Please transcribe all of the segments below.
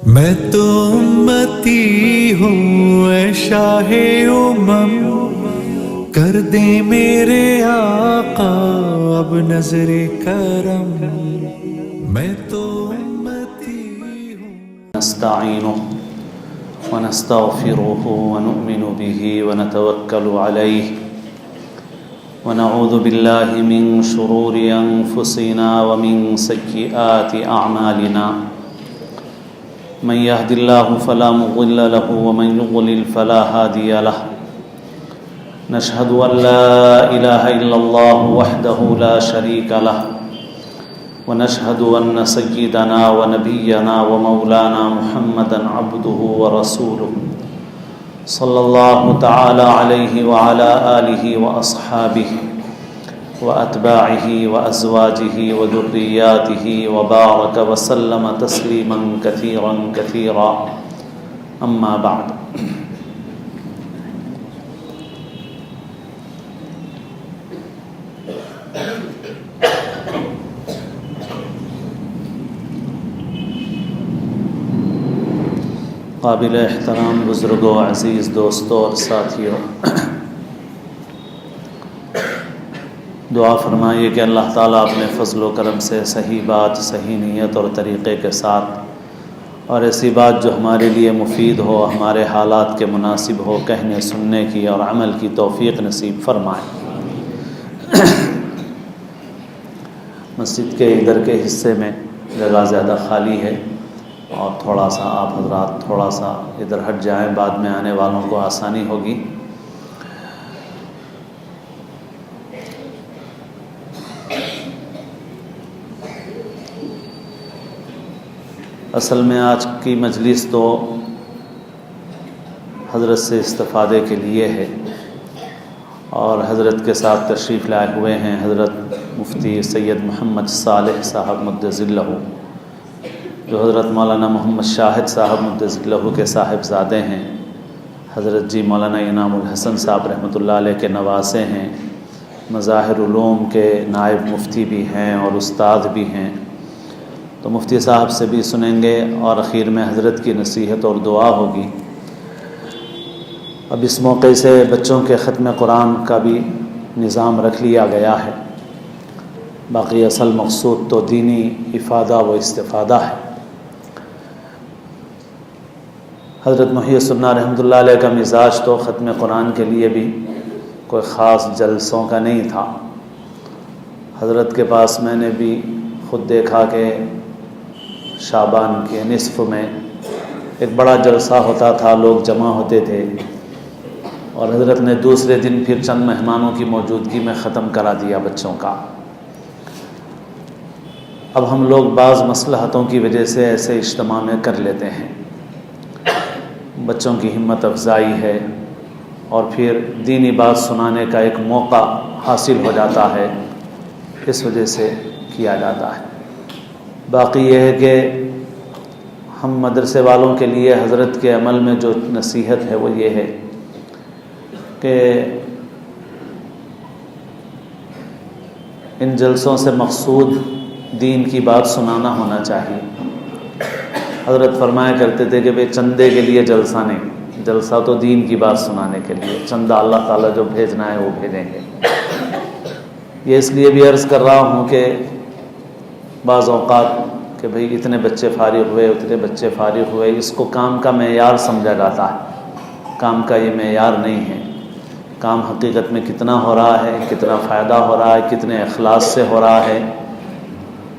میں تو امتی ہوں اے شاہ امم، کر دے میرے آقا اب نظر کرم۔ میں تو امتی ہوں۔ نستعینہ ونستغفرہ ونؤمن بہ ونتوکل علیہ ونعوذ باللہ من شرور انفسنا ومن سیئات اعمالنا، من يهد الله فلا مضل له ومن يضلل فلا هادي له، نشهد أن لا إله إلا الله وحده لا شريك له، ونشهد أن سيدنا ونبينا ومولانا محمدا عبده ورسوله صلى الله تعالى عليه وعلى آله وأصحابه وأتباعه وأزواجه وذرياته وبارك وسلم تسليما كثيرا كثيرا، أما بعد۔ قابل احترام بزرگوں، عزیز دوستوں اور ساتھیوں، دعا فرمائیے کہ اللہ تعالیٰ اپنے فضل و کرم سے صحیح بات، صحیح نیت اور طریقے کے ساتھ، اور ایسی بات جو ہمارے لیے مفید ہو، ہمارے حالات کے مناسب ہو، کہنے سننے کی اور عمل کی توفیق نصیب فرمائے۔ مسجد کے ادھر کے حصے میں جگہ زیادہ خالی ہے، اور تھوڑا سا آپ حضرات تھوڑا سا ادھر ہٹ جائیں، بعد میں آنے والوں کو آسانی ہوگی۔ اصل میں آج کی مجلس تو حضرت سے استفادے کے لیے ہے، اور حضرت کے ساتھ تشریف لائے ہوئے ہیں حضرت مفتی سید محمد صالح صاحب مقدس اللہ، جو حضرت مولانا محمد شاہد صاحب مقدس اللہ کے صاحبزادے ہیں، حضرت جی مولانا انعام الحسن صاحب رحمۃ اللہ علیہ کے نواسے ہیں، مظاہر علوم کے نائب مفتی بھی ہیں اور استاد بھی ہیں، تو مفتی صاحب سے بھی سنیں گے، اور اخیر میں حضرت کی نصیحت اور دعا ہوگی۔ اب اس موقع سے بچوں کے ختم قرآن کا بھی نظام رکھ لیا گیا ہے، باقی اصل مقصود تو دینی افادہ و استفادہ ہے۔ حضرت محی السنہ رحمۃ اللہ علیہ کا مزاج تو ختم قرآن کے لیے بھی کوئی خاص جلسوں کا نہیں تھا۔ حضرت کے پاس میں نے بھی خود دیکھا کہ شعبان کے نصف میں ایک بڑا جلسہ ہوتا تھا، لوگ جمع ہوتے تھے، اور حضرت نے دوسرے دن پھر چند مہمانوں کی موجودگی میں ختم کرا دیا بچوں کا۔ اب ہم لوگ بعض مصلحتوں کی وجہ سے ایسے اجتماع میں کر لیتے ہیں، بچوں کی ہمت افزائی ہے، اور پھر دینی بات سنانے کا ایک موقع حاصل ہو جاتا ہے، اس وجہ سے کیا جاتا ہے۔ باقی یہ ہے کہ ہم مدرسے والوں کے لیے حضرت کے عمل میں جو نصیحت ہے وہ یہ ہے کہ ان جلسوں سے مقصود دین کی بات سنانا ہونا چاہیے۔ حضرت فرمایا کرتے تھے کہ بھئی چندے کے لیے جلسہ نہیں، جلسہ تو دین کی بات سنانے کے لیے، چندہ اللہ تعالیٰ جو بھیجنا ہے وہ بھیجیں گے۔ یہ اس لیے بھی عرض کر رہا ہوں کہ بعض اوقات کہ بھئی اتنے بچے فارغ ہوئے، اتنے بچے فارغ ہوئے، اس کو کام کا معیار سمجھا جاتا ہے۔ کام کا یہ معیار نہیں ہے۔ کام حقیقت میں کتنا ہو رہا ہے، کتنا فائدہ ہو رہا ہے، کتنے اخلاص سے ہو رہا ہے،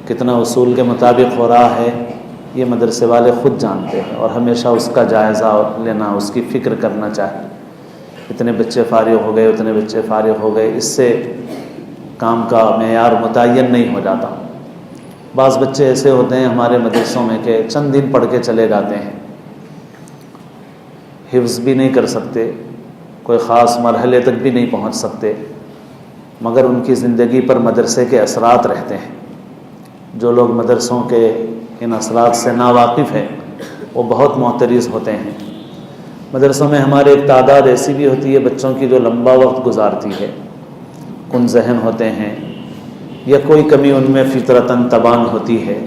کتنا اصول کے مطابق ہو رہا ہے، یہ مدرسے والے خود جانتے ہیں، اور ہمیشہ اس کا جائزہ لینا، اس کی فکر کرنا چاہیے۔ اتنے بچے فارغ ہو گئے، اتنے بچے فارغ ہو گئے، اس سے کام کا معیار متعین نہیں ہو جاتا۔ بعض بچے ایسے ہوتے ہیں ہمارے مدرسوں میں کہ چند دن پڑھ کے چلے جاتے ہیں، حفظ بھی نہیں کر سکتے، کوئی خاص مرحلے تک بھی نہیں پہنچ سکتے، مگر ان کی زندگی پر مدرسے کے اثرات رہتے ہیں۔ جو لوگ مدرسوں کے ان اثرات سے ناواقف ہیں وہ بہت معترض ہوتے ہیں۔ مدرسوں میں ہمارے ایک تعداد ایسی بھی ہوتی ہے بچوں کی جو لمبا وقت گزارتی ہے، کن ذہن ہوتے ہیں، یا کوئی کمی ان میں فطرتاً تبان ہوتی ہے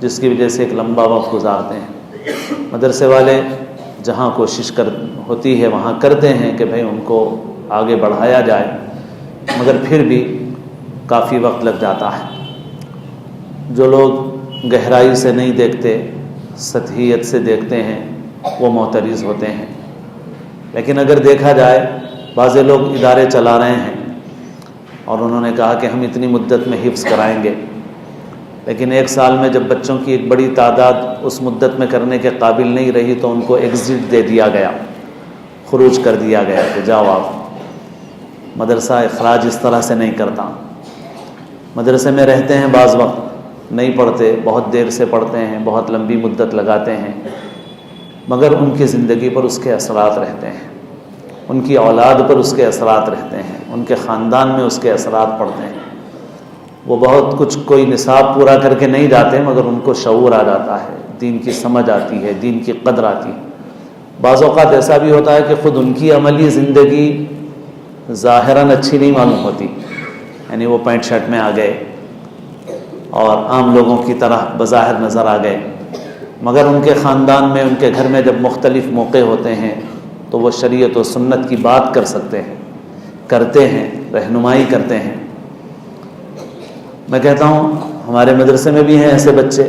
جس کی وجہ سے ایک لمبا وقت گزارتے ہیں۔ مدرسے والے جہاں کوشش ہوتی ہے وہاں کرتے ہیں کہ بھئی ان کو آگے بڑھایا جائے، مگر پھر بھی کافی وقت لگ جاتا ہے۔ جو لوگ گہرائی سے نہیں دیکھتے، سطحیت سے دیکھتے ہیں، وہ معترض ہوتے ہیں۔ لیکن اگر دیکھا جائے، بعض لوگ ادارے چلا رہے ہیں اور انہوں نے کہا کہ ہم اتنی مدت میں حفظ کرائیں گے، لیکن 1 سال میں جب بچوں کی ایک بڑی تعداد اس مدت میں کرنے کے قابل نہیں رہی تو ان کو ایگزٹ دے دیا گیا، خروج کر دیا گیا کہ جاؤ آپ۔ مدرسہ اخراج اس طرح سے نہیں کرتا۔ مدرسے میں رہتے ہیں، بعض وقت نہیں پڑھتے، بہت دیر سے پڑھتے ہیں، بہت لمبی مدت لگاتے ہیں، مگر ان کی زندگی پر اس کے اثرات رہتے ہیں، ان کی اولاد پر اس کے اثرات رہتے ہیں، ان کے خاندان میں اس کے اثرات پڑتے ہیں۔ وہ بہت کچھ کوئی نصاب پورا کر کے نہیں جاتے، مگر ان کو شعور آ جاتا ہے، دین کی سمجھ آتی ہے، دین کی قدر آتی ہے۔ بعض اوقات ایسا بھی ہوتا ہے کہ خود ان کی عملی زندگی ظاہراً اچھی نہیں معلوم ہوتی، یعنی وہ پینٹ شرٹ میں آ گئے اور عام لوگوں کی طرح بظاہر نظر آ گئے، مگر ان کے خاندان میں، ان کے گھر میں جب مختلف موقع ہوتے ہیں تو وہ شریعت و سنت کی بات کر سکتے ہیں، کرتے ہیں، رہنمائی کرتے ہیں۔ میں کہتا ہوں ہمارے مدرسے میں بھی ہیں ایسے بچے،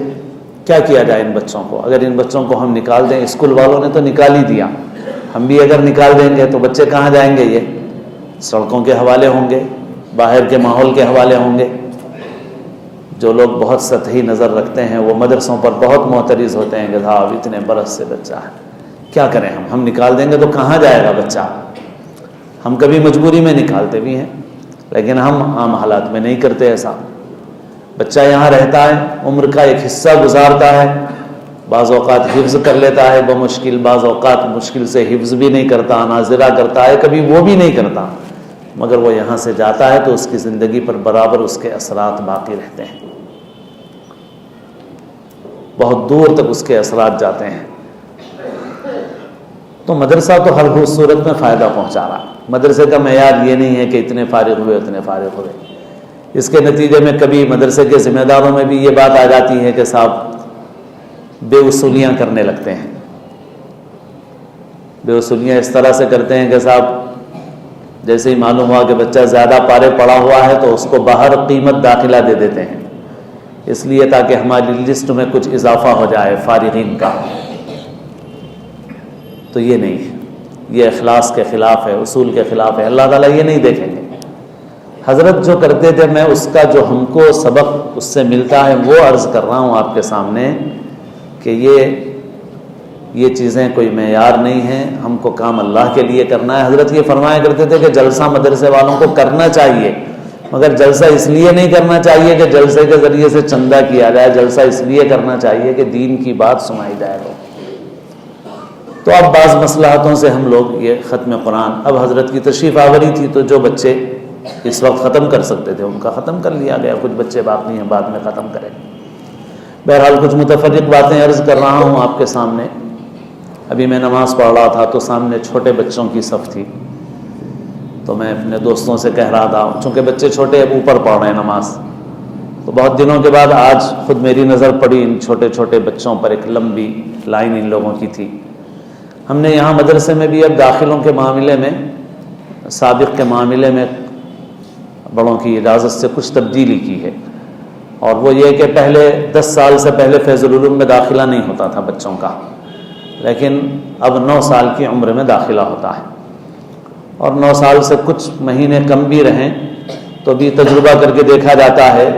کیا کیا جائے ان بچوں کو؟ اگر ان بچوں کو ہم نکال دیں، اسکول والوں نے تو نکال ہی دیا، ہم بھی اگر نکال دیں گے تو بچے کہاں جائیں گے؟ یہ سڑکوں کے حوالے ہوں گے، باہر کے ماحول کے حوالے ہوں گے۔ جو لوگ بہت سطحی نظر رکھتے ہیں وہ مدرسوں پر بہت معترض ہوتے ہیں کہ صاحب اتنے برس سے بچہ ہے، کیا کریں ہم نکال دیں گے تو کہاں جائے گا بچہ؟ ہم کبھی مجبوری میں نکالتے بھی ہیں، لیکن ہم عام حالات میں نہیں کرتے ایسا۔ بچہ یہاں رہتا ہے، عمر کا ایک حصہ گزارتا ہے، بعض اوقات حفظ کر لیتا ہے بمشکل، بعض اوقات مشکل سے حفظ بھی نہیں کرتا، ناظرہ کرتا ہے، کبھی وہ بھی نہیں کرتا، مگر وہ یہاں سے جاتا ہے تو اس کی زندگی پر برابر اس کے اثرات باقی رہتے ہیں، بہت دور تک اس کے اثرات جاتے ہیں۔ تو مدرسہ تو ہر صورت میں فائدہ پہنچا رہا ہے۔ مدرسے کا معیار یہ نہیں ہے کہ اتنے فارغ ہوئے اتنے فارغ ہوئے، اس کے نتیجے میں کبھی مدرسے کے ذمہ داروں میں بھی یہ بات آ جاتی ہے کہ صاحب بے اصولیاں کرنے لگتے ہیں۔ بے اصولیاں اس طرح سے کرتے ہیں کہ صاحب جیسے ہی معلوم ہوا کہ بچہ زیادہ پارے پڑا ہوا ہے تو اس کو باہر قیمت داخلہ دے دیتے ہیں، اس لیے تاکہ ہماری لسٹ میں کچھ اضافہ ہو جائے فارغین کا۔ تو یہ نہیں ہے، یہ اخلاص کے خلاف ہے، اصول کے خلاف ہے، اللہ تعالیٰ یہ نہیں دیکھیں گے۔ حضرت جو کرتے تھے، میں اس کا جو ہم کو سبق اس سے ملتا ہے وہ عرض کر رہا ہوں آپ کے سامنے کہ یہ چیزیں کوئی معیار نہیں ہیں، ہم کو کام اللہ کے لیے کرنا ہے۔ حضرت یہ فرمایا کرتے تھے کہ جلسہ مدرسے والوں کو کرنا چاہیے، مگر جلسہ اس لیے نہیں کرنا چاہیے کہ جلسے کے ذریعے سے چندہ کیا جائے، جلسہ اس لیے کرنا چاہیے کہ دین کی بات سنائی جائے گا۔ تو اب بعض مصلحتوں سے ہم لوگ یہ ختم قرآن، اب حضرت کی تشریف آوری تھی تو جو بچے اس وقت ختم کر سکتے تھے ان کا ختم کر لیا گیا، کچھ بچے باقی ہیں بعد میں ختم کریں۔ بہرحال کچھ متفرق باتیں عرض کر رہا ہوں آپ کے سامنے۔ ابھی میں نماز پڑھ رہا تھا تو سامنے چھوٹے بچوں کی صف تھی، تو میں اپنے دوستوں سے کہہ رہا تھا، چونکہ بچے چھوٹے اوپر پڑھ رہے ہیں نماز، تو بہت دنوں کے بعد آج خود میری نظر پڑی ان چھوٹے چھوٹے بچوں پر، ایک لمبی لائن ان لوگوں کی تھی۔ ہم نے یہاں مدرسے میں بھی اب داخلوں کے معاملے میں، سابق کے معاملے میں بڑوں کی اجازت سے کچھ تبدیلی کی ہے، اور وہ یہ کہ پہلے 10 سال سے پہلے فیض العلوم میں داخلہ نہیں ہوتا تھا بچوں کا، لیکن اب 9 سال کی عمر میں داخلہ ہوتا ہے، اور 9 سال سے کچھ مہینے کم بھی رہیں تو بھی تجربہ کر کے دیکھا جاتا ہے،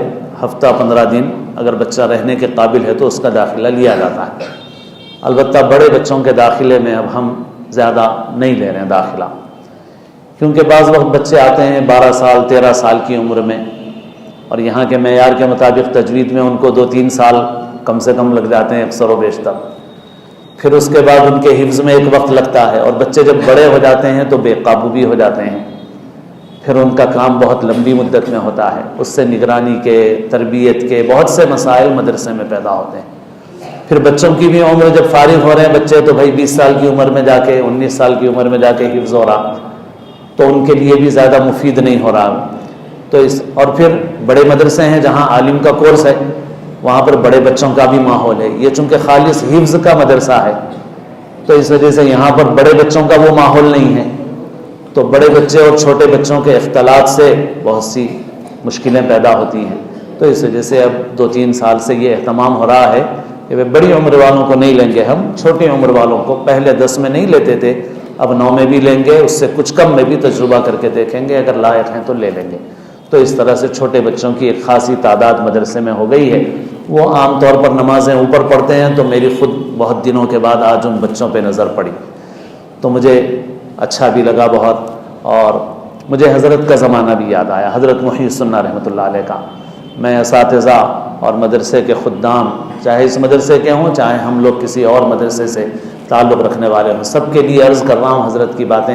ہفتہ 15 دن اگر بچہ رہنے کے قابل ہے تو اس کا داخلہ لیا جاتا ہے۔ البتہ بڑے بچوں کے داخلے میں اب ہم زیادہ نہیں لے رہے ہیں داخلہ، کیونکہ بعض وقت بچے آتے ہیں 12 سال 13 سال کی عمر میں، اور یہاں کے معیار کے مطابق تجوید میں ان کو 2-3 سال کم سے کم لگ جاتے ہیں اکثر و بیشتر، پھر اس کے بعد ان کے حفظ میں ایک وقت لگتا ہے، اور بچے جب بڑے ہو جاتے ہیں تو بے قابو بھی ہو جاتے ہیں، پھر ان کا کام بہت لمبی مدت میں ہوتا ہے، اس سے نگرانی کے، تربیت کے بہت سے مسائل مدرسے میں پیدا ہوتے ہیں۔ پھر بچوں کی بھی عمر جب فارغ ہو رہے ہیں بچے تو بھائی 20 سال کی عمر میں جا کے، 19 سال کی عمر میں جا کے حفظ ہو رہا، تو ان کے لیے بھی زیادہ مفید نہیں ہو رہا۔ تو اور پھر بڑے مدرسے ہیں جہاں عالم کا کورس ہے، وہاں پر بڑے بچوں کا بھی ماحول ہے. یہ چونکہ خالص حفظ کا مدرسہ ہے تو اس وجہ سے یہاں پر بڑے بچوں کا وہ ماحول نہیں ہے. تو بڑے بچے اور چھوٹے بچوں کے اختلاط سے بہت سی مشکلیں پیدا ہوتی ہیں. تو اس وجہ سے اب 2-3 سال سے یہ اہتمام ہو رہا ہے کہ بڑی عمر والوں کو نہیں لیں گے ہم, چھوٹی عمر والوں کو. پہلے 10 میں نہیں لیتے تھے, اب 9 میں بھی لیں گے, اس سے کچھ کم میں بھی تجربہ کر کے دیکھیں گے, اگر لائق ہیں تو لے لیں گے. تو اس طرح سے چھوٹے بچوں کی ایک خاصی تعداد مدرسے میں ہو گئی ہے. وہ عام طور پر نمازیں اوپر پڑھتے ہیں, تو میری خود بہت دنوں کے بعد آج ان بچوں پہ نظر پڑی تو مجھے اچھا بھی لگا بہت, اور مجھے حضرت کا زمانہ بھی یاد آیا, حضرت محی السنہ رحمۃ اللہ علیہ کا. میں اساتذہ اور مدرسے کے خدام, چاہے اس مدرسے کے ہوں چاہے ہم لوگ کسی اور مدرسے سے تعلق رکھنے والے ہوں, سب کے لیے عرض کر رہا ہوں حضرت کی باتیں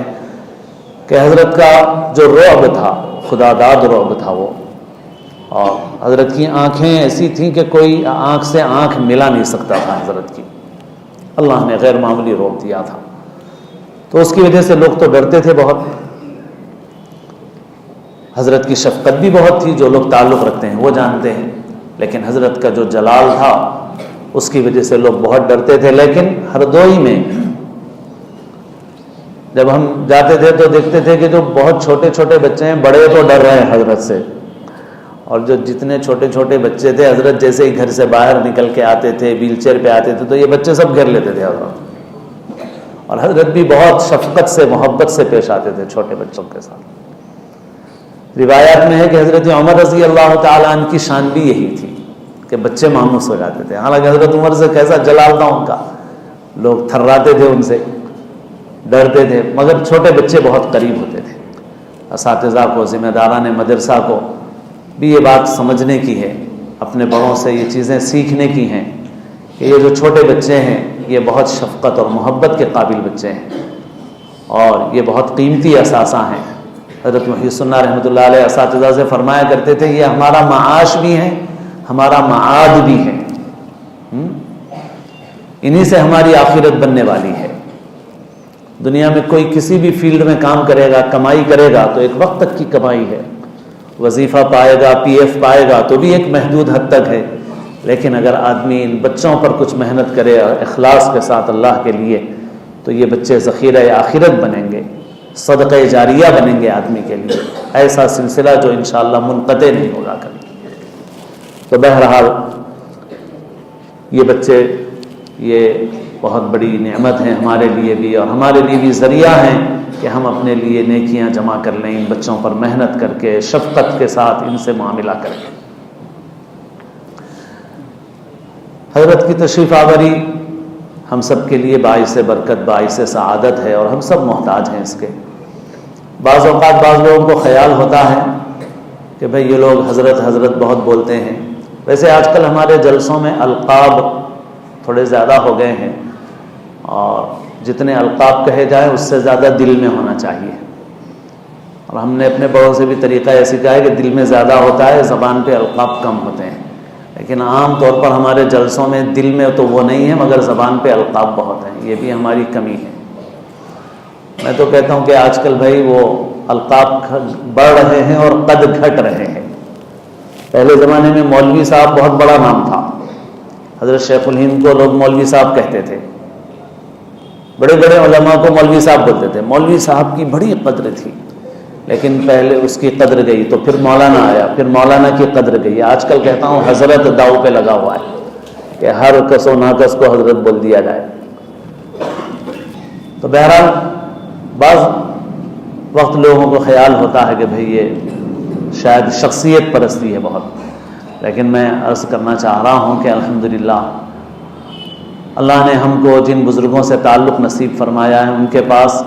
کہ حضرت کا جو رعب تھا, خدا داد رعب تھا وہ, اور حضرت کی آنکھیں ایسی تھیں کہ کوئی آنکھ سے آنکھ ملا نہیں سکتا تھا حضرت کی. اللہ نے غیر معمولی رعب دیا تھا, تو اس کی وجہ سے لوگ تو ڈرتے تھے بہت. حضرت کی شفقت بھی بہت تھی, جو لوگ تعلق رکھتے ہیں وہ جانتے ہیں, لیکن حضرت کا جو جلال تھا اس کی وجہ سے لوگ بہت ڈرتے تھے. لیکن ہردوئی میں جب ہم جاتے تھے تو دیکھتے تھے کہ جو بہت چھوٹے چھوٹے بچے ہیں, بڑے تو ڈر رہے ہیں حضرت سے, اور جو جتنے چھوٹے چھوٹے بچے تھے, حضرت جیسے ہی گھر سے باہر نکل کے آتے تھے, ویل چیئر پہ آتے تھے, تو یہ بچے سب گھیر لیتے تھے حضرت. اور حضرت بھی بہت شفقت سے محبت سے پیش آتے تھے چھوٹے بچوں کے ساتھ. روایات میں ہے کہ حضرت عمر رضی اللہ تعالیٰ عنہ کی شان بھی یہی تھی کہ بچے مانوس ہو جاتے تھے. حالانکہ حضرت عمر سے کیسا جلال تھا ان کا, لوگ تھراتے تھے ان سے, ڈرتے تھے, مگر چھوٹے بچے بہت قریب ہوتے تھے. اساتذہ کو, ذمہ داران مدرسہ کو بھی یہ بات سمجھنے کی ہے, اپنے بڑوں سے یہ چیزیں سیکھنے کی ہیں کہ یہ جو چھوٹے بچے ہیں یہ بہت شفقت اور محبت کے قابل بچے ہیں, اور یہ بہت قیمتی اثاثہ ہیں. حضرت محی السنہ رحمۃ اللہ علیہ اساتذہ سے فرمایا کرتے تھے یہ ہمارا معاش بھی ہے, ہمارا معاد بھی ہے, انہی سے ہماری آخرت بننے والی ہے. دنیا میں کوئی کسی بھی فیلڈ میں کام کرے گا, کمائی کرے گا تو ایک وقت تک کی کمائی ہے, وظیفہ پائے گا, پی ایف پائے گا تو بھی ایک محدود حد تک ہے. لیکن اگر آدمی ان بچوں پر کچھ محنت کرے اخلاص کے ساتھ اللہ کے لیے, تو یہ بچے ذخیرہ آخرت بنیں گے, صدقہ جاریہ بنیں گے آدمی کے لیے, ایسا سلسلہ جو انشاءاللہ منقطع نہیں ہوگا کبھی. تو بہرحال یہ بچے یہ بہت بڑی نعمت ہیں ہمارے لیے بھی, اور ہمارے لیے بھی ذریعہ ہیں کہ ہم اپنے لیے نیکیاں جمع کر لیں, ان بچوں پر محنت کر کے, شفقت کے ساتھ ان سے معاملہ کر کے. حضرت کی تشریف آوری ہم سب کے لیے باعث برکت, باعث سعادت ہے, اور ہم سب محتاج ہیں اس کے. بعض اوقات بعض لوگوں کو خیال ہوتا ہے کہ بھئی یہ لوگ حضرت حضرت بہت بولتے ہیں. ویسے آج کل ہمارے جلسوں میں القاب تھوڑے زیادہ ہو گئے ہیں, اور جتنے القاب کہے جائیں اس سے زیادہ دل میں ہونا چاہیے. اور ہم نے اپنے بڑوں سے بھی طریقہ ایسے کہا ہے کہ دل میں زیادہ ہوتا ہے, زبان پہ القاب کم ہوتے ہیں. لیکن عام طور پر ہمارے جلسوں میں دل میں تو وہ نہیں ہے, مگر زبان پہ القاب بہت ہیں. یہ بھی ہماری کمی ہے. میں تو کہتا ہوں کہ آج کل بھائی وہ القاب بڑھ رہے ہیں اور قد گھٹ رہے ہیں. پہلے زمانے میں مولوی صاحب بہت بڑا نام تھا. حضرت شیخ الہند کو لوگ مولوی صاحب کہتے تھے, بڑے بڑے علماء کو مولوی صاحب بولتے تھے. مولوی صاحب کی بڑی قدر تھی, لیکن پہلے اس کی قدر گئی تو پھر مولانا آیا, پھر مولانا کی قدر گئی. آج کل کہتا ہوں حضرت داؤ پہ لگا ہوا ہے کہ ہر کس و ناکس کو حضرت بول دیا جائے. تو بہرحال بعض وقت لوگوں کو خیال ہوتا ہے کہ بھئی یہ شاید شخصیت پرستی ہے بہت, لیکن میں عرض کرنا چاہ رہا ہوں کہ الحمدللہ اللہ نے ہم کو جن بزرگوں سے تعلق نصیب فرمایا ہے ان کے پاس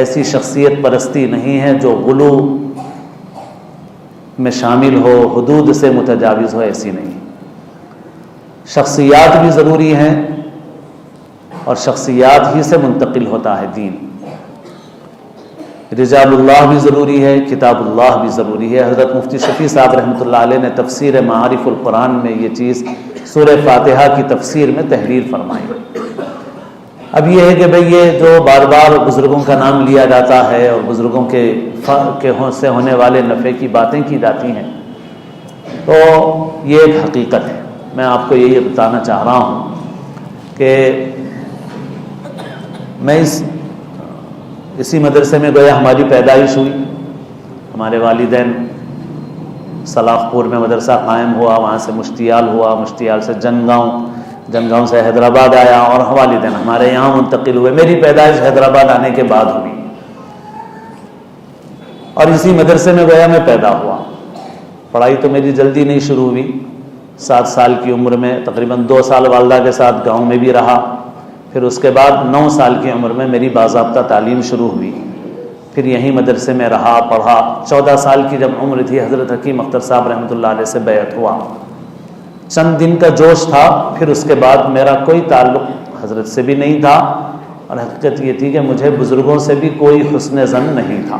ایسی شخصیت پرستی نہیں ہے جو غلو میں شامل ہو, حدود سے متجاوز ہو, ایسی نہیں. شخصیات بھی ضروری ہیں, اور شخصیات ہی سے منتقل ہوتا ہے دین. رجال اللہ بھی ضروری ہے, کتاب اللہ بھی ضروری ہے. حضرت مفتی شفیع صاحب رحمۃ اللہ علیہ نے تفسیر معارف القرآن میں یہ چیز سورہ فاتحہ کی تفسیر میں تحریر فرمائی. اب یہ ہے کہ بھئی یہ جو بار بار بزرگوں کا نام لیا جاتا ہے اور بزرگوں کے سے ہونے والے نفع کی باتیں کی جاتی ہیں, تو یہ ایک حقیقت ہے. میں آپ کو یہی بتانا چاہ رہا ہوں کہ میں اسی مدرسے میں گویا ہماری پیدائش ہوئی. ہمارے والدین سلاخ پور میں مدرسہ قائم ہوا، وہاں سے مشتیال ہوا، مشتیال سے جنگاؤں سے حیدرآباد آیا، اور والدین ہمارے یہاں منتقل ہوئے. میری پیدائش حیدرآباد آنے کے بعد ہوئی اور اسی مدرسے میں گویا میں پیدا ہوا. پڑھائی تو میری جلدی نہیں شروع ہوئی. 7 سال کی عمر میں تقریباً 2 سال والدہ کے ساتھ گاؤں میں بھی رہا. پھر اس کے بعد 9 سال کی عمر میں میری باضابطہ تعلیم شروع ہوئی. پھر یہیں مدرسے میں رہا، پڑھا. 14 سال کی جب عمر تھی حضرت حکیم اختر صاحب رحمۃ اللہ علیہ سے بیعت ہوا. چند دن کا جوش تھا، پھر اس کے بعد میرا کوئی تعلق حضرت سے بھی نہیں تھا، اور حقیقت یہ تھی کہ مجھے بزرگوں سے بھی کوئی حسن ظن نہیں تھا،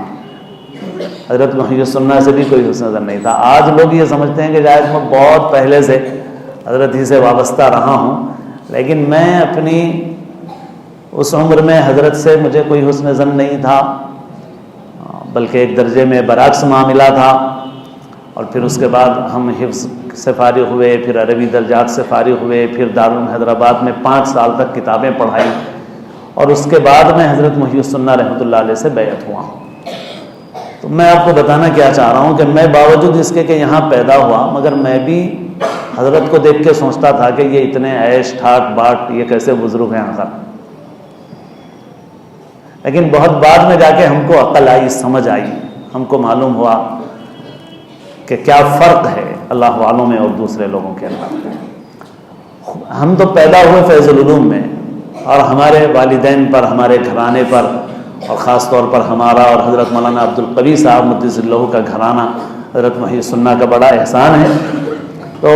حضرت محی السنہ سے بھی کوئی حسن ظن نہیں تھا. آج لوگ یہ سمجھتے ہیں کہ شاید میں بہت پہلے سے حضرت ہی سے وابستہ رہا ہوں، لیکن میں اپنی اس عمر میں حضرت سے مجھے کوئی حسن ظن نہیں تھا، بلکہ ایک درجے میں برعکس معاملہ تھا. اور پھر اس کے بعد ہم حفظ سے فارغ ہوئے، پھر عربی درجات سے فارغ ہوئے، پھر دارالعلوم حیدرآباد میں 5 سال تک کتابیں پڑھائی، اور اس کے بعد میں حضرت محی السنہ رحمۃ اللہ علیہ سے بیعت ہوا. تو میں آپ کو بتانا کیا چاہ رہا ہوں کہ میں باوجود اس کے کہ یہاں پیدا ہوا، مگر میں بھی حضرت کو دیکھ کے سوچتا تھا کہ یہ اتنے عیش ٹھاٹ باٹ یہ کیسے بزرگ ہیں آخر. لیکن بہت بعد میں جا کے ہم کو عقل آئی، سمجھ آئی، ہم کو معلوم ہوا کہ کیا فرق ہے اللہ والوں میں اور دوسرے لوگوں کے اندر. ہم تو پیدا ہوئے فیض العلوم میں، اور ہمارے والدین پر، ہمارے گھرانے پر، اور خاص طور پر ہمارا اور حضرت مولانا عبدالقوی صاحب مدثر اللہ کا گھرانہ حضرت محی السنہ کا بڑا احسان ہے. تو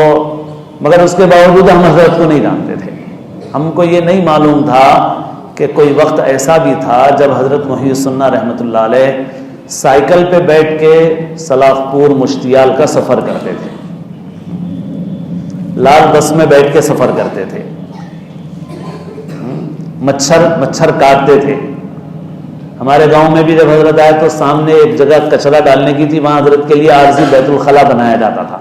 مگر اس کے باوجود ہم حضرت کو نہیں جانتے تھے. ہم کو یہ نہیں معلوم تھا کہ کوئی وقت ایسا بھی تھا جب حضرت محی السنہ رحمۃ اللہ علیہ سائیکل پہ بیٹھ کے سلاخ پور مشتیال کا سفر کرتے تھے، لال بس میں بیٹھ کے سفر کرتے تھے، مچھر کاٹتے تھے. ہمارے گاؤں میں بھی جب حضرت آئے تو سامنے ایک جگہ کچرا ڈالنے کی تھی، وہاں حضرت کے لیے عارضی بیت الخلا بنایا جاتا تھا.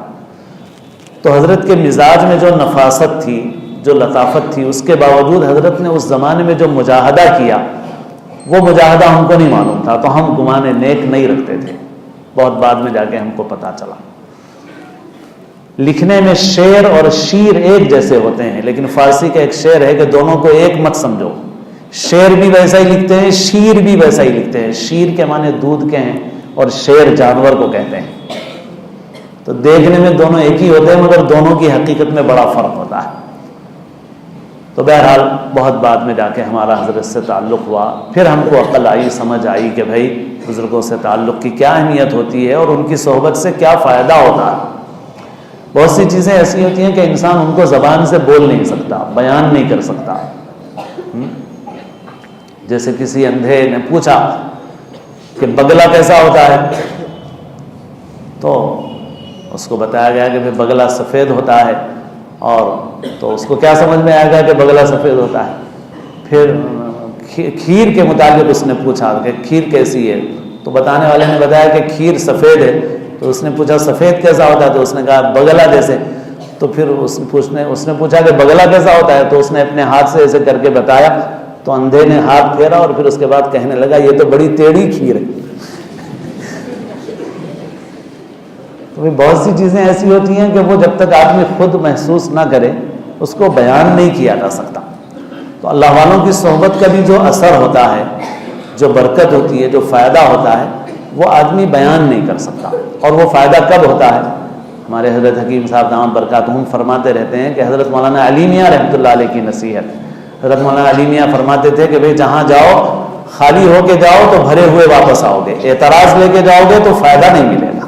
تو حضرت کے مزاج میں جو نفاست تھی، جو لطافت تھی، اس کے باوجود حضرت نے اس زمانے میں جو مجاہدہ کیا، وہ مجاہدہ ہم کو نہیں معلوم تھا، تو ہم گمان نیک نہیں رکھتے تھے. بہت بعد میں جا کے ہم کو پتہ چلا. لکھنے میں شعر اور شیر ایک جیسے ہوتے ہیں، لیکن فارسی کا ایک شعر ہے کہ دونوں کو ایک مت سمجھو. شعر بھی ویسا ہی لکھتے ہیں، شیر بھی ویسا ہی لکھتے ہیں. شیر کے معنی دودھ کے ہیں، اور شعر جانور کو کہتے ہیں. تو دیکھنے میں دونوں ایک ہی ہوتے ہیں، مگر دونوں کی حقیقت میں بڑا فرق ہوتا ہے. تو بہرحال بہت بعد میں جا کے ہمارا حضرت سے تعلق ہوا. پھر ہم کو عقل آئی، سمجھ آئی کہ بھائی بزرگوں سے تعلق کی کیا اہمیت ہوتی ہے اور ان کی صحبت سے کیا فائدہ ہوتا ہے. بہت سی چیزیں ایسی ہوتی ہیں کہ انسان ان کو زبان سے بول نہیں سکتا، بیان نہیں کر سکتا. جیسے کسی اندھے نے پوچھا کہ بگلا کیسا ہوتا ہے، تو اس کو بتایا گیا کہ بگلا سفید ہوتا ہے. اور تو اس کو کیا سمجھ میں آئے گا کہ بگلا سفید ہوتا ہے. پھر کھیر کے متعلق اس نے پوچھا کہ کھیر کیسی ہے، تو بتانے والے نے بتایا کہ کھیر سفید ہے. تو اس نے پوچھا سفید کیسا ہوتا ہے، تو اس نے کہا بگلا جیسے. تو پھر اس نے پوچھا کہ بگلا کیسا ہوتا ہے، تو اس نے اپنے ہاتھ سے ایسے کر کے بتایا. تو اندھے نے ہاتھ پھیرا اور پھر اس کے بعد کہنے لگا یہ تو بڑی ٹیڑھی کھیر ہے. تو بہت سی چیزیں ایسی ہوتی ہیں کہ وہ جب تک آدمی خود محسوس نہ کرے اس کو بیان نہیں کیا جا سکتا. تو اللہ والوں کی صحبت کا بھی جو اثر ہوتا ہے، جو برکت ہوتی ہے، جو فائدہ ہوتا ہے، وہ آدمی بیان نہیں کر سکتا. اور وہ فائدہ کب ہوتا ہے؟ ہمارے حضرت حکیم صاحب دامت برکاتہم فرماتے رہتے ہیں کہ حضرت مولانا علی میاں رحمۃ اللہ علیہ کی نصیحت. حضرت مولانا علی میاں فرماتے تھے کہ بھئی جہاں جاؤ خالی ہو کے جاؤ تو بھرے ہوئے واپس آؤ گے، اعتراض لے کے جاؤ گے تو فائدہ نہیں ملے گا.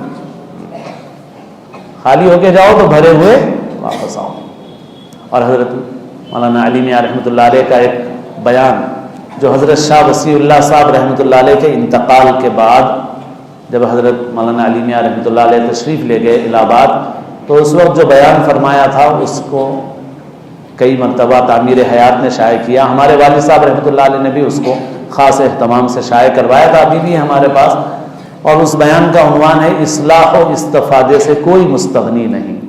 خالی ہو کے جاؤ تو بھرے ہوئے واپس آؤ. اور حضرت مولانا علی میاں رحمۃ اللہ علیہ کا ایک بیان جو حضرت شاہ وسیع اللہ صاحب رحمۃ اللہ علیہ کے انتقال کے بعد جب حضرت مولانا علی میاں رحمۃ اللہ علیہ تشریف لے گئے الہ آباد، تو اس وقت جو بیان فرمایا تھا اس کو کئی مرتبہ تعمیر حیات نے شائع کیا. ہمارے والد صاحب رحمۃ اللہ علیہ نے بھی اس کو خاص اہتمام سے شائع کروایا تھا، ابھی بھی ہمارے پاس. اور اس بیان کا عنوان ہے اصلاح و استفادے سے کوئی مستغنی نہیں.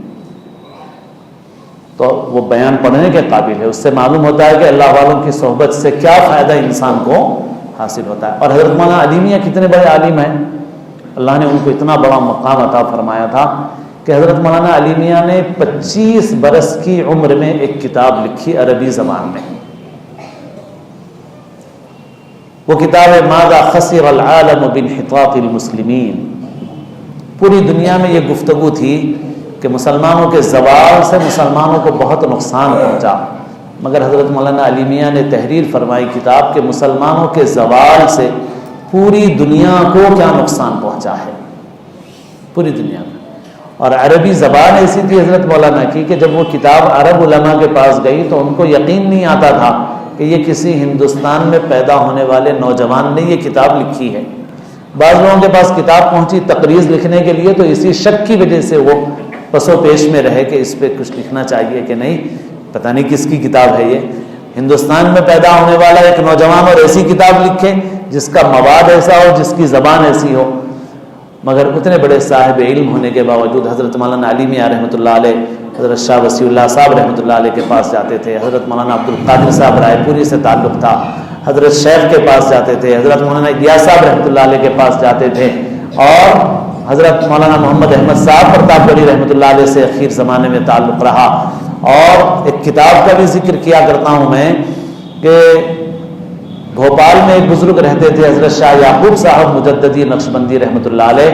تو وہ بیان پڑھنے کے قابل ہے. اس سے معلوم ہوتا ہے کہ اللہ والوں کی صحبت سے کیا فائدہ انسان کو حاصل ہوتا ہے. اور حضرت مولانا علی میاں کتنے بڑے عالم ہیں. اللہ نے ان کو اتنا بڑا مقام عطا فرمایا تھا کہ حضرت مولانا علی میاں نے 25 برس کی عمر میں ایک کتاب لکھی عربی زبان میں. وہ کتاب ہے ماذا خسر العالم بانحطاط المسلمین. پوری دنیا میں یہ گفتگو تھی کہ مسلمانوں کے زوال سے مسلمانوں کو بہت نقصان پہنچا، مگر حضرت مولانا علی میاں نے تحریر فرمائی کتاب کہ مسلمانوں کے زوال سے پوری دنیا کو کیا نقصان پہنچا ہے، پوری دنیا میں. اور عربی زبان ایسی تھی حضرت مولانا کی کہ جب وہ کتاب عرب علماء کے پاس گئی تو ان کو یقین نہیں آتا تھا کہ یہ کسی ہندوستان میں پیدا ہونے والے نوجوان نے یہ کتاب لکھی ہے. بعض لوگوں کے پاس کتاب پہنچی تقریض لکھنے کے لیے تو اسی شک کی وجہ سے وہ پسو پیش میں رہے کہ اس پہ کچھ لکھنا چاہیے کہ نہیں، پتہ نہیں کس کی کتاب ہے یہ. ہندوستان میں پیدا ہونے والا ایک نوجوان اور ایسی کتاب لکھے جس کا مواد ایسا ہو، جس کی زبان ایسی ہو. مگر اتنے بڑے صاحب علم ہونے کے باوجود حضرت مولانا علی میاں رحمۃ اللہ علیہ حضرت شاہ وسیع اللہ صاحب رحمۃ اللہ علیہ کے پاس جاتے تھے. حضرت مولانا عبد القادر صاحب رائے پوری سے تعلق تھا، حضرت شیخ کے پاس جاتے تھے. حضرت مولانا الیاس صاحب رحمۃ اللہ علیہ کے پاس جاتے تھے. اور حضرت مولانا محمد احمد صاحب پرتاپ گڑھی رحمۃ اللہ علیہ سے اخیر زمانے میں تعلق رہا. اور ایک کتاب کا بھی ذکر کیا کرتا ہوں میں کہ بھوپال میں ایک بزرگ رہتے تھے حضرت شاہ یعقوب صاحب مجددی نقشبندی رحمۃ اللہ علیہ.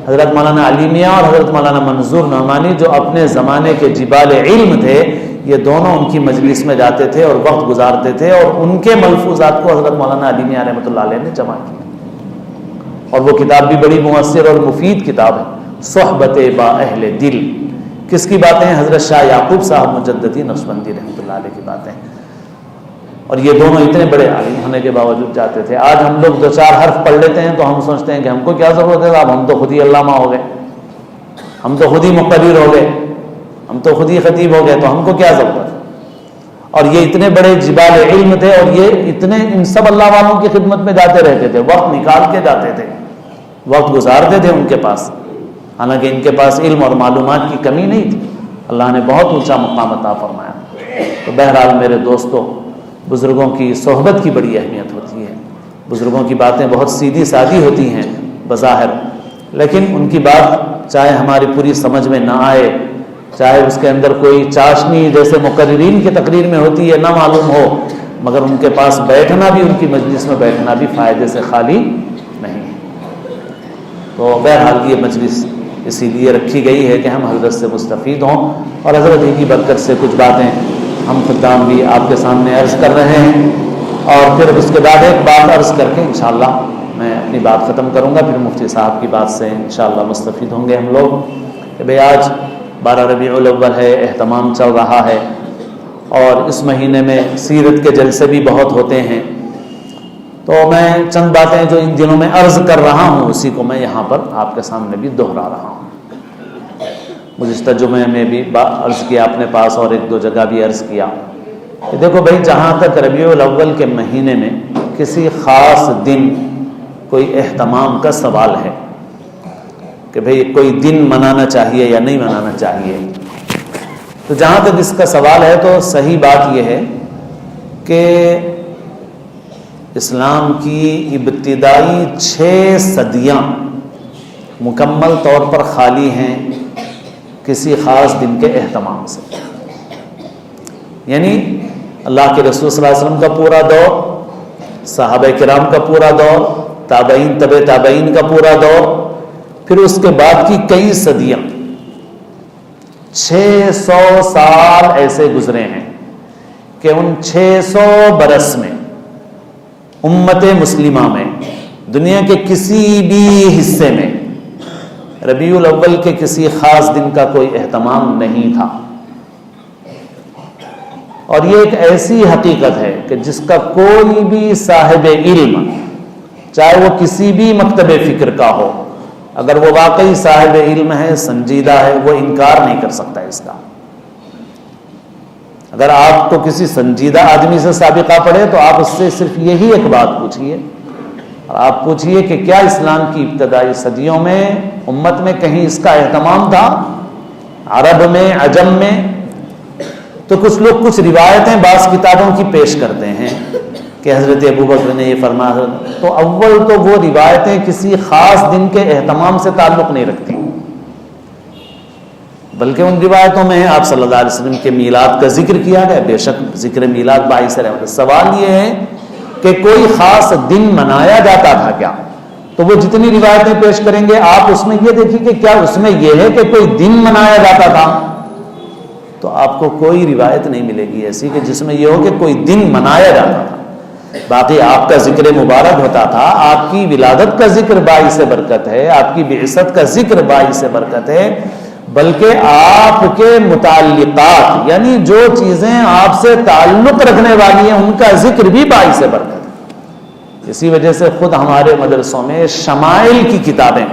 حضرت مولانا علی میاں اور حضرت مولانا منظور نعمانی جو اپنے زمانے کے جبال علم تھے، یہ دونوں ان کی مجلس میں جاتے تھے اور وقت گزارتے تھے، اور ان کے ملفوظات کو حضرت مولانا علی میاں رحمۃ اللہ علیہ نے جمع کیا. اور وہ کتاب بھی بڑی مؤثر اور مفید کتاب ہے، صحبت با اہل دل. کس کی باتیں ہیں؟ حضرت شاہ یعقوب صاحب مجددی نقشبندی رحمۃ اللہ علیہ کی باتیں. اور یہ دونوں اتنے بڑے عالم ہونے کے باوجود جاتے تھے. آج ہم لوگ 2-4 حرف پڑھ لیتے ہیں تو ہم سوچتے ہیں کہ ہم کو کیا ضرورت ہے صاحب، ہم تو خود ہی علامہ ہو گئے، ہم تو خود ہی مقرر ہو گئے، ہم تو خود ہی خطیب ہو گئے، تو ہم کو کیا ضرورت ہے. اور یہ اتنے بڑے جبال علم تھے، اور یہ اتنے ان سب اللہ والوں کی خدمت میں جاتے رہتے تھے، وقت نکال کے جاتے تھے، وقت گزارتے تھے ان کے پاس. حالانکہ ان کے پاس علم اور معلومات کی کمی نہیں تھی، اللہ نے بہت اونچا مقام عطا فرمایا. تو بہرحال میرے دوستو، بزرگوں کی صحبت کی بڑی اہمیت ہوتی ہے. بزرگوں کی باتیں بہت سیدھی سادی ہوتی ہیں بظاہر، لیکن ان کی بات چاہے ہماری پوری سمجھ میں نہ آئے، چاہے اس کے اندر کوئی چاشنی جیسے مقررین کی تقریر میں ہوتی ہے نہ معلوم ہو، مگر ان کے پاس بیٹھنا بھی، ان کی مجلس میں بیٹھنا بھی فائدے سے خالی نہیں. تو بہرحال یہ مجلس اسی لیے رکھی گئی ہے کہ ہم حضرت سے مستفید ہوں، اور حضرت ہی کی برکت سے کچھ باتیں ہم خدام بھی آپ کے سامنے عرض کر رہے ہیں. اور پھر اس کے بعد ایک بات عرض کر کے انشاءاللہ میں اپنی بات ختم کروں گا. پھر مفتی صاحب کی بات سے انشاءاللہ مستفید ہوں گے ہم لوگ. کہ بھئی آج 12 ربیع الاول ہے، اہتمام چل رہا ہے، اور اس مہینے میں سیرت کے جلسے بھی بہت ہوتے ہیں. تو میں چند باتیں جو ان دنوں میں عرض کر رہا ہوں اسی کو میں یہاں پر آپ کے سامنے بھی دہرا رہا ہوں. گزشتہ جمعے میں بھی عرض کیا اپنے پاس، اور 1-2 جگہ بھی عرض کیا کہ دیکھو بھائی، جہاں تک ربیع الاول کے مہینے میں کسی خاص دن کوئی اہتمام کا سوال ہے کہ بھئی کوئی دن منانا چاہیے یا نہیں منانا چاہیے، تو جہاں تک اس کا سوال ہے تو صحیح بات یہ ہے کہ اسلام کی ابتدائی 6 صدیاں مکمل طور پر خالی ہیں کسی خاص دن کے اہتمام سے. یعنی اللہ کے رسول صلی اللہ علیہ وسلم کا پورا دور، صحابہ کرام کا پورا دور، تابعین تبع تابعین کا پورا دور، پھر اس کے بعد کی کئی صدیاں، 600 سال ایسے گزرے ہیں کہ ان 600 برس میں امت مسلمہ میں دنیا کے کسی بھی حصے میں ربیع الاول کے کسی خاص دن کا کوئی اہتمام نہیں تھا. اور یہ ایک ایسی حقیقت ہے کہ جس کا کوئی بھی صاحب علم، چاہے وہ کسی بھی مکتب فکر کا ہو، اگر وہ واقعی صاحب علم ہے، سنجیدہ ہے، وہ انکار نہیں کر سکتا اس کا. اگر آپ کو کسی سنجیدہ آدمی سے سابقہ پڑھے تو آپ اس سے صرف یہی ایک بات پوچھئے، اور آپ پوچھئے کہ کیا اسلام کی ابتدائی صدیوں میں امت میں کہیں اس کا اہتمام تھا؟ عرب میں، عجم میں تو کچھ لوگ کچھ روایتیں بعض کتابوں کی پیش کرتے ہیں کہ حضرت ابوبکر نے یہ فرمایا، تو اول تو وہ روایتیں کسی خاص دن کے اہتمام سے تعلق نہیں رکھتی، بلکہ ان روایتوں میں آپ صلی اللہ علیہ وسلم کے میلاد کا ذکر کیا گیا، بے شک ذکر میلاد باعث رحمت۔ سوال یہ ہے کہ کوئی خاص دن منایا جاتا تھا کیا؟ تو وہ جتنی روایتیں پیش کریں گے آپ اس میں یہ دیکھیں کہ کیا اس میں یہ ہے کہ کوئی دن منایا جاتا تھا، تو آپ کو کوئی روایت نہیں ملے گی ایسی کہ جس میں یہ ہو کہ کوئی دن منایا جاتا تھا۔ باقی آپ کا ذکر مبارک ہوتا تھا، آپ کی ولادت کا ذکر باعث برکت ہے، آپ کی بعثت کا ذکر باعث برکت ہے، بلکہ آپ کے متعلقات یعنی جو چیزیں آپ سے تعلق رکھنے والی ہیں ان کا ذکر بھی باعث برکت ہے۔ اسی وجہ سے خود ہمارے مدرسوں میں شمائل کی کتابیں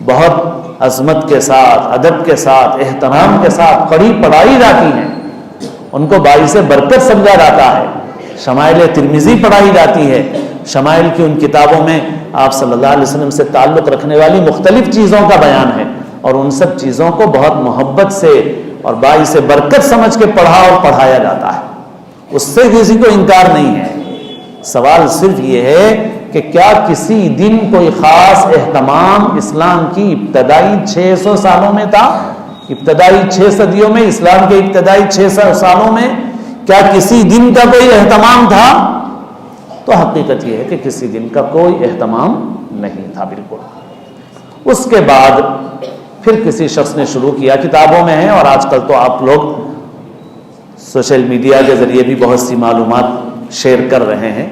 بہت عظمت کے ساتھ، ادب کے ساتھ، احترام کے ساتھ پڑھائی جاتی ہیں، ان کو باعث برکت سمجھا جاتا ہے۔ شمائل ترمذی پڑھائی جاتی ہے، شمائل کی ان کتابوں میں آپ صلی اللہ علیہ وسلم سے تعلق رکھنے والی مختلف چیزوں کا بیان ہے، اور ان سب چیزوں کو بہت محبت سے اور باعث برکت سمجھ کے پڑھا اور پڑھایا جاتا ہے، اس سے کسی کو انکار نہیں ہے۔ سوال صرف یہ ہے کہ کیا کسی دن کوئی خاص اہتمام اسلام کی ابتدائی 600 سالوں میں تھا؟ ابتدائی 6 صدیوں میں، اسلام کے ابتدائی 6 سالوں میں کیا کسی دن کا کوئی اہتمام تھا؟ تو حقیقت یہ ہے کہ کسی دن کا کوئی اہتمام نہیں تھا بالکل۔ اس کے بعد پھر کسی شخص نے شروع کیا، کتابوں میں ہے اور آج کل تو آپ لوگ سوشل میڈیا کے ذریعے بھی بہت سی معلومات شیئر کر رہے ہیں،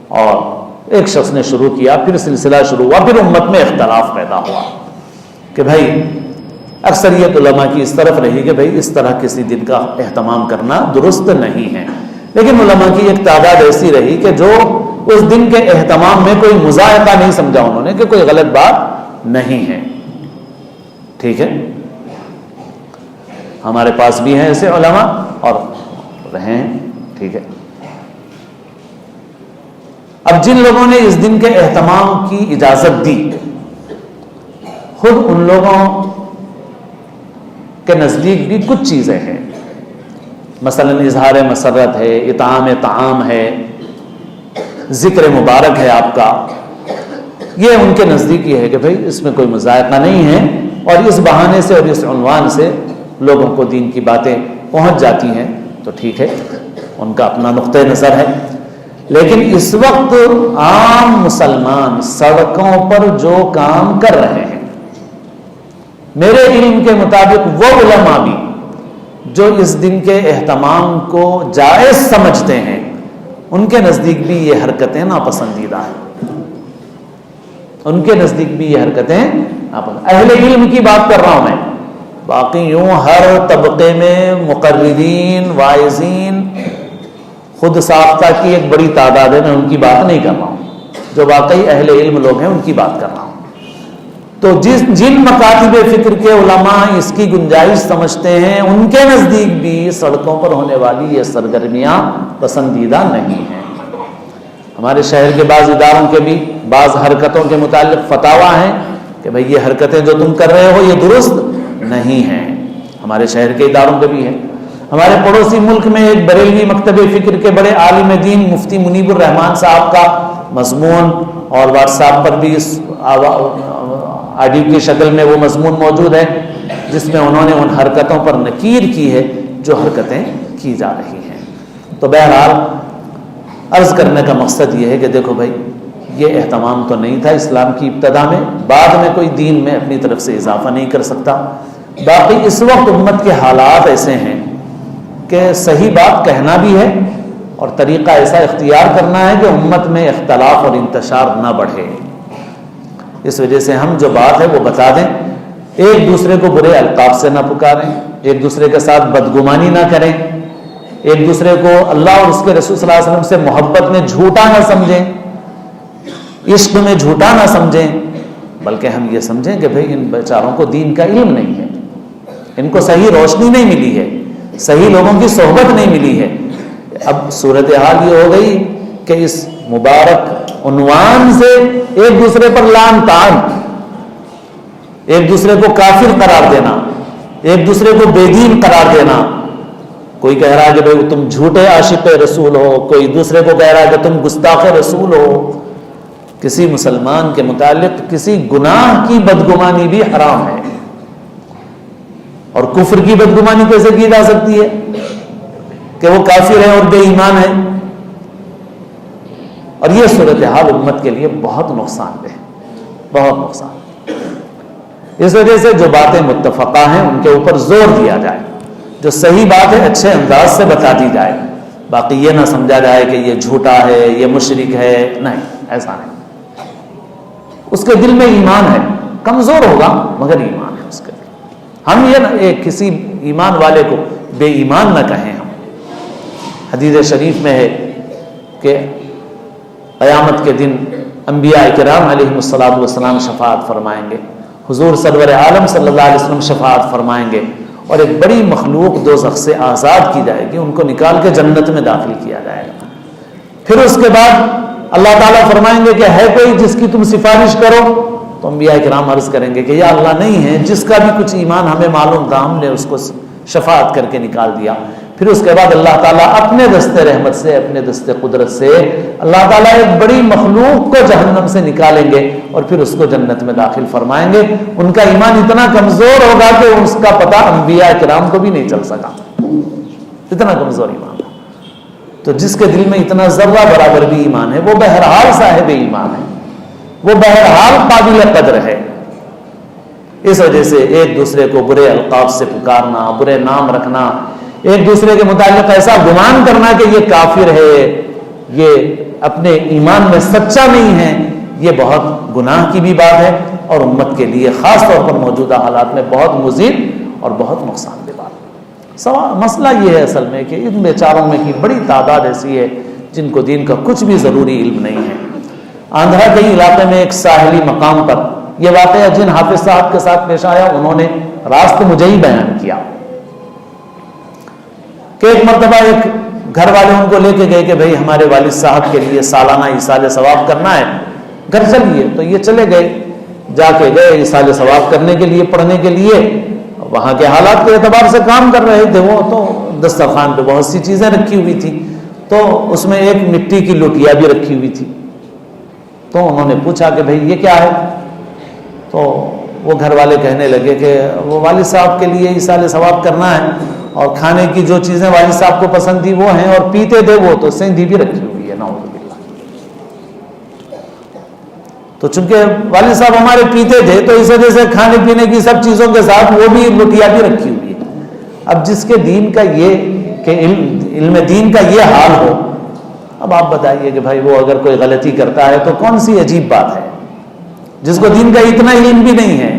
اور ایک شخص نے شروع کیا، پھر سلسلہ شروع ہوا، پھر امت میں اختلاف پیدا ہوا کہ بھائی اکثریت علماء کی اس طرف رہی کہ بھائی اس طرح کسی دن کا اہتمام کرنا درست نہیں ہے، لیکن علماء کی ایک تعداد ایسی رہی کہ جو اس دن کے اہتمام میں کوئی مذائقہ نہیں سمجھا انہوں نے کہ کوئی غلط بات نہیں ہے۔ ٹھیک ہے، ہمارے پاس بھی ہیں ایسے علماء اور رہے ہیں، ٹھیک ہے۔ اب جن لوگوں نے اس دن کے اہتمام کی اجازت دی، خود ان لوگوں کے نزدیک بھی کچھ چیزیں ہیں، مثلا اظہار مسرت ہے، اطعام طعام ہے، ذکر مبارک ہے آپ کا، یہ ان کے نزدیک یہ ہے کہ بھئی اس میں کوئی مذائقہ نہیں ہے، اور اس بہانے سے اور اس عنوان سے لوگوں کو دین کی باتیں پہنچ جاتی ہیں، تو ٹھیک ہے، ان کا اپنا نقطہ نظر ہے۔ لیکن اس وقت عام مسلمان سڑکوں پر جو کام کر رہے ہیں، میرے علم کے مطابق وہ علماء بھی جو اس دن کے اہتمام کو جائز سمجھتے ہیں، ان کے نزدیک بھی یہ حرکتیں ناپسندیدہ ہیں، ان کے نزدیک بھی یہ حرکتیں ناپسندیدہ۔ اہل علم کی بات کر رہا ہوں میں، باقی یوں ہر طبقے میں مقررین، واعظین، خود ساختہ کی ایک بڑی تعداد ہے، میں ان کی بات نہیں کر رہا ہوں، جو واقعی اہل علم لوگ ہیں ان کی بات کر رہا ہوں۔ تو جن مکاتب فکر کے علماء اس کی گنجائش سمجھتے ہیں، ان کے نزدیک بھی سڑکوں پر ہونے والی یہ سرگرمیاں پسندیدہ نہیں ہیں۔ ہمارے شہر کے بعض اداروں کے بھی بعض حرکتوں کے متعلق فتاویٰ ہیں کہ بھئی یہ حرکتیں جو تم کر رہے ہو یہ درست نہیں ہیں، ہمارے شہر کے اداروں کے بھی ہیں۔ ہمارے پڑوسی ملک میں ایک بریلوی مکتب فکر کے بڑے عالم دین مفتی منیب الرحمان صاحب کا مضمون، اور واٹس ایپ پر بھی اس آڈیو کی شکل میں وہ مضمون موجود ہے، جس میں انہوں نے ان حرکتوں پر نکیر کی ہے جو حرکتیں کی جا رہی ہیں۔ تو بہرحال عرض کرنے کا مقصد یہ ہے کہ دیکھو بھائی یہ اہتمام تو نہیں تھا اسلام کی ابتدا میں، بعد میں کوئی دین میں اپنی طرف سے اضافہ نہیں کر سکتا۔ باقی اس وقت امت کے حالات ایسے ہیں کہ صحیح بات کہنا بھی ہے اور طریقہ ایسا اختیار کرنا ہے کہ امت میں اختلاف اور انتشار نہ بڑھے۔ اس وجہ سے ہم جو بات ہے وہ بتا دیں، ایک دوسرے کو برے القاب سے نہ پکاریں، ایک دوسرے کے ساتھ بدگمانی نہ کریں، ایک دوسرے کو اللہ اور اس کے رسول صلی اللہ علیہ وسلم سے محبت میں جھوٹا نہ سمجھیں، عشق میں جھوٹا نہ سمجھیں، بلکہ ہم یہ سمجھیں کہ بھئی ان بیچاروں کو دین کا علم نہیں ہے، ان کو صحیح روشنی نہیں ملی ہے، صحیح لوگوں کی صحبت نہیں ملی ہے۔ اب صورتحال یہ ہو گئی کہ اس مبارک عنوان سے ایک دوسرے پر لعن طعن، ایک دوسرے کو کافر قرار دینا، ایک دوسرے کو بے دین قرار دینا، کوئی کہہ رہا ہے کہ بھئی تم جھوٹے عاشق رسول ہو، کوئی دوسرے کو کہہ رہا ہے کہ تم گستاخ رسول ہو. کسی مسلمان کے متعلق کسی گناہ کی بدگمانی بھی حرام ہے. اور کفر کی بدگمانی کیسے کی جا سکتی ہے کہ وہ کافر ہے اور بے ایمان ہے؟ اور یہ صورتحال امت کے لیے بہت نقصان دہ، بہت نقصان. اس وجہ سے جو باتیں متفقہ ہیں ان کے اوپر زور دیا جائے، جو صحیح بات ہے اچھے انداز سے بتا دی جائے. باقی یہ نہ سمجھا جائے کہ یہ جھوٹا ہے، یہ مشرک ہے، نہیں، ایسا نہیں. اس کے دل میں ایمان ہے، کمزور ہوگا مگر ایمان ہے اس کے دل. ہم یہ نہ کسی ایمان والے کو بے ایمان نہ کہیں. ہم حدیث شریف میں ہے کہ قیامت کے دن انبیاء کرام علیہ السلام شفاعت فرمائیں گے، حضور سرور عالم صلی اللہ علیہ وسلم شفاعت فرمائیں گے، اور ایک بڑی مخلوق دوزخ سے آزاد کی جائے گی، ان کو نکال کے جنت میں داخل کیا جائے گا. پھر اس کے بعد اللہ تعالیٰ فرمائیں گے کہ ہے کوئی جس کی تم سفارش کرو؟ تو انبیاء کرام عرض کریں گے کہ یا اللہ نہیں ہے، جس کا بھی کچھ ایمان ہمیں معلوم تھا ہم نے اس کو شفاعت کر کے نکال دیا. پھر اس کے بعد اللہ تعالیٰ اپنے دستے رحمت سے، اپنے دستے قدرت سے اللہ تعالیٰ ایک بڑی مخلوق کو جہنم سے نکالیں گے اور پھر اس کو جنت میں داخل فرمائیں گے. ان کا ایمان اتنا کمزور ہوگا کہ اس کا پتہ انبیاء کرام کو بھی نہیں چل سکا، اتنا کمزور ایمان. تو جس کے دل میں اتنا ذرہ برابر بھی ایمان ہے وہ بہرحال صاحب ایمان ہے، وہ بہرحال قابل قدر ہے. اس وجہ سے ایک دوسرے کو برے القاب سے پکارنا، برے نام رکھنا، ایک دوسرے کے متعلق ایسا گمان کرنا کہ یہ کافر ہے، یہ اپنے ایمان میں سچا نہیں ہے، یہ بہت گناہ کی بھی بات ہے اور امت کے لیے خاص طور پر موجودہ حالات میں بہت مضر اور بہت نقصان دہ بات ہے. مسئلہ یہ ہے اصل میں کہ ان بیچاروں میں کی بڑی تعداد ایسی ہے جن کو دین کا کچھ بھی ضروری علم نہیں ہے. آندھرا کے علاقے میں ایک ساحلی مقام پر یہ واقعہ جن حافظ صاحب کے ساتھ پیش آیا انہوں نے راست مجھے ہی بیان کیا کہ ایک مرتبہ ایک گھر والے ان کو لے کے گئے کہ بھئی ہمارے والد صاحب کے لیے سالانہ ایصال ثواب کرنا ہے، گھر چلیے. تو یہ چلے گئے، جا کے گئے ایصال ثواب کرنے کے لیے، پڑھنے کے لیے. وہاں کے حالات کے اعتبار سے کام کر رہے تھے. وہ تو دسترخوان پہ بہت سی چیزیں رکھی ہوئی تھی، تو اس میں ایک مٹی کی لوٹیا بھی رکھی ہوئی تھی. تو انہوں نے پوچھا کہ بھئی یہ کیا ہے؟ تو وہ گھر والے کہنے لگے کہ وہ والد صاحب کے لیے ایصال ثواب کرنا ہے اور کھانے کی جو چیزیں والد صاحب کو پسند تھی وہ ہیں، اور پیتے تھے وہ تو سینگھی بھی رکھی ہوئی ہے. نعوذ باللہ. تو چونکہ والد صاحب ہمارے پیتے تھے تو اس وجہ سے کھانے پینے کی سب چیزوں کے ساتھ وہ بھی لٹیا بھی رکھی ہوئی ہے. اب جس کے دین کا یہ کہ علم دین کا یہ حال ہو، اب آپ بتائیے کہ بھائی وہ اگر کوئی غلطی کرتا ہے تو کون سی عجیب بات ہے؟ جس کو دین کا اتنا علم بھی نہیں ہے،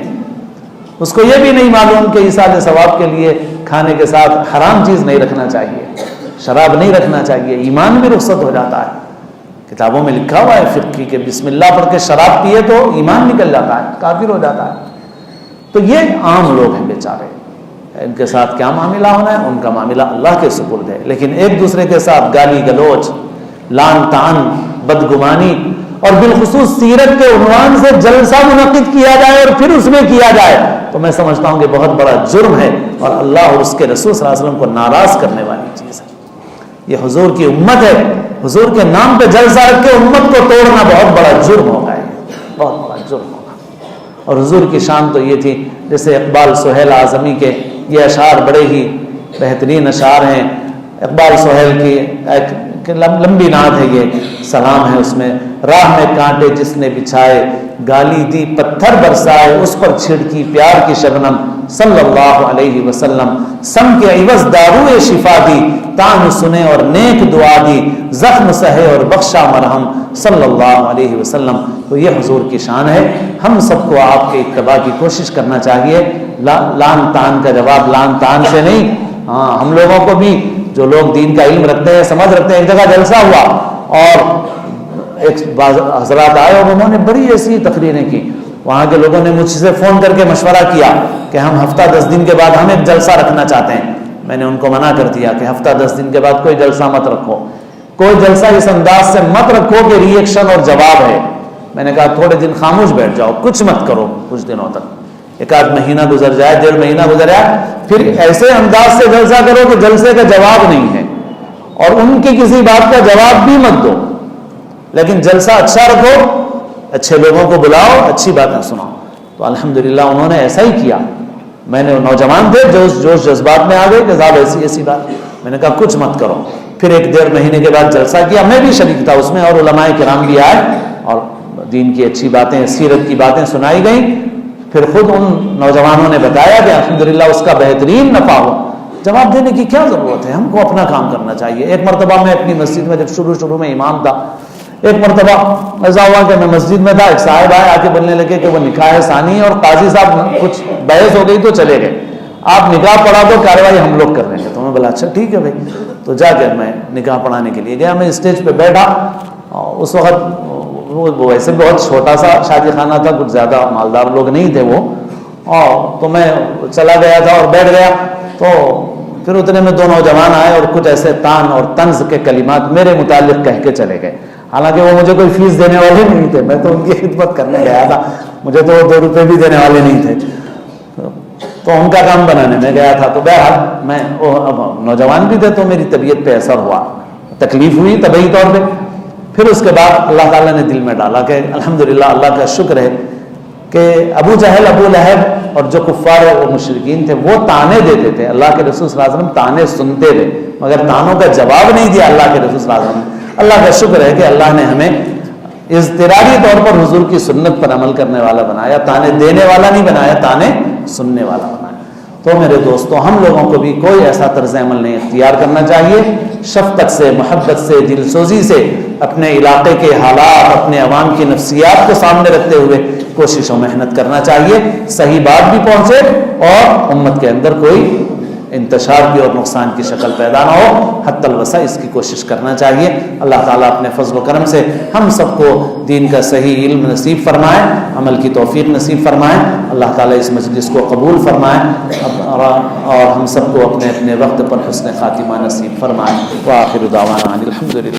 اس کو یہ بھی نہیں معلوم کہ ایصال ثواب کے لیے کھانے کے ساتھ حرام چیز نہیں رکھنا چاہیے، شراب نہیں رکھنا چاہیے. ایمان بھی رخصت ہو جاتا ہے. کتابوں میں لکھا ہوا ہے فقہ کہ بسم اللہ پڑھ کے شراب پیے تو ایمان نکل جاتا ہے، کافر ہو جاتا ہے. تو یہ عام لوگ ہیں بیچارے، ان کے ساتھ کیا معاملہ ہونا ہے ان کا معاملہ اللہ کے سپرد ہے. لیکن ایک دوسرے کے ساتھ گالی گلوچ، لان تان، بدگمانی اور بالخصوص سیرت کے عنوان سے جلسہ منعقد کیا جائے اور پھر اس میں کیا جائے تو میں سمجھتا ہوں کہ بہت بڑا جرم ہے اور اللہ اور اس کے رسول صلی اللہ علیہ وسلم کو ناراض کرنے والی چیز ہے. یہ حضور کی امت ہے، حضور کے نام پہ جلسہ رکھ کے امت کو توڑنا بہت بڑا جرم ہوگا، بہت بڑا جرم ہوگا. اور حضور کی شان تو یہ تھی، جیسے اقبال سہیل اعظمی کے یہ اشعار بڑے ہی بہترین اشعار ہیں. اقبال سہیل کی ایک لمبی نعت ہے، یہ سلام ہے اس میں. راہ میں کانٹے جس نے بچھائے، گالی دی پتھر برسائے، اس پر چھڑکی پیار کی شبنم صلی اللہ علیہ وسلم. سم کے عوض دارو شفا دی، تان سنے اور نیک دعا دی، زخم سہے اور بخشا مرہم صلی اللہ علیہ وسلم. تو یہ حضور کی شان ہے. ہم سب کو آپ کے اتباع کی کوشش کرنا چاہیے. لان تان کا جواب لان تان سے نہیں. ہاں، ہم لوگوں کو بھی جو لوگ دین کا علم رکھتے ہیں، سمجھ رکھتے ہیں، ایک جگہ جلسہ ہوا اور ایک حضرات آئے اور انہوں نے بڑی ایسی تقریریں کی. وہاں کے لوگوں نے مجھ سے فون کر کے مشورہ کیا کہ ہم ہفتہ 10 دن کے بعد ہم ایک جلسہ رکھنا چاہتے ہیں. میں نے ان کو منع کر دیا کہ ہفتہ 10 دن کے بعد کوئی جلسہ مت رکھو، کوئی جلسہ اس انداز سے مت رکھو کہ ری ایکشن اور جواب ہے. میں نے کہا تھوڑے دن خاموش بیٹھ جاؤ، کچھ مت کرو کچھ دنوں تک. ایک آدھ مہینہ گزر جائے، 1.5 مہینہ گزر جائے، پھر ایسے انداز سے جلسہ کرو کہ جلسے کا جواب نہیں ہے، اور ان کی کسی بات کا جواب بھی مت دو، لیکن جلسہ اچھا رکھو، اچھے لوگوں کو بلاؤ، اچھی باتیں سناؤ۔ تو الحمدللہ انہوں نے ایسا ہی کیا۔ میں نے نوجوان تھے جوش جذبات میں آ گئے کہ صاحب ایسی بات، میں نے کہا کچھ مت کرو۔ پھر 1.5 مہینے کے بعد جلسہ کیا، میں بھی شریک تھا اس میں، اور علماء کرام بھی آئے اور دین کی اچھی باتیں، سیرت کی باتیں سنائی گئیں۔ پھر خود ان نوجوانوں نے بتایا کہ الحمدللہ اس کا بہترین نفع ہو۔ جواب دینے کی کیا ضرورت ہے، ہم کو اپنا کام کرنا چاہیے۔ ایک مرتبہ میں اپنی مسجد میں جب شروع میں امام تھا، ایک مرتبہ ایسا ہوا کہ میں مسجد میں تھا، ایک صاحب آئے، آ کے بولنے لگے کہ وہ نکاح ثانی ہے، اور قاضی صاحب کچھ بحث ہو گئی تو چلے گئے، آپ نکاح پڑھا دو، کارروائی ہم لوگ کر رہے ہیں۔ تو میں بولا اچھا ٹھیک ہے بھائی۔ تو جا کر میں نکاح پڑھانے کے لیے گیا، میں اسٹیج پہ بیٹھا، اس وقت وہ ویسے بہت چھوٹا سا شادی خانہ تھا، کچھ زیادہ مالدار لوگ نہیں تھے وہ، اور تو میں چلا گیا تھا اور بیٹھ گیا۔ تو پھر اتنے میں 2 نوجوان آئے اور کچھ ایسے تان اور طنز کے کلمات میرے متعلق کہہ کے چلے گئے، حالانکہ وہ مجھے کوئی فیس دینے والے نہیں تھے، میں تو ان کی خدمت کرنے گیا تھا، مجھے تو 2 روپے بھی دینے والے نہیں تھے، تو ان کا کام بنانے میں گیا تھا۔ تو بہرحال میں نوجوان بھی تھے تو میری طبیعت پہ اثر ہوا، تکلیف ہوئی طبعی طور پہ۔ پھر اس کے بعد اللہ تعالیٰ نے دل میں ڈالا کہ الحمدللہ اللہ کا شکر ہے کہ ابو جہل، ابو لہب اور جو کفار اور مشرکین تھے وہ تانے دیتے تھے، اللہ کے رسول صلی اللہ علیہ وسلم تانے سنتے تھے، مگر تانوں کا جواب نہیں دیا اللہ کے رسول صلی اللہ علیہ وسلم۔ اللہ کا شکر ہے کہ اللہ نے ہمیں اضطراری طور پر حضور کی سنت پر عمل کرنے والا بنایا، تانے دینے والا نہیں بنایا، تانے سننے والا بنایا۔ تو میرے دوستوں، ہم لوگوں کو بھی کوئی ایسا طرز عمل نہیں اختیار کرنا چاہیے، شفقت سے، محبت سے، دل سوزی سے اپنے علاقے کے حالات، اپنے عوام کی نفسیات کو سامنے رکھتے ہوئے کوشش و محنت کرنا چاہیے، صحیح بات بھی پہنچے اور امت کے اندر کوئی انتشار کی اور نقصان کی شکل پیدا نہ ہو، حتی الوسع اس کی کوشش کرنا چاہیے۔ اللہ تعالیٰ اپنے فضل و کرم سے ہم سب کو دین کا صحیح علم نصیب فرمائے، عمل کی توفیق نصیب فرمائے، اللہ تعالیٰ اس مجلس کو قبول فرمائے اور ہم سب کو اپنے اپنے وقت پر حسن خاتمہ نصیب فرمائے۔ وآخر دعوانا الحمدللہ۔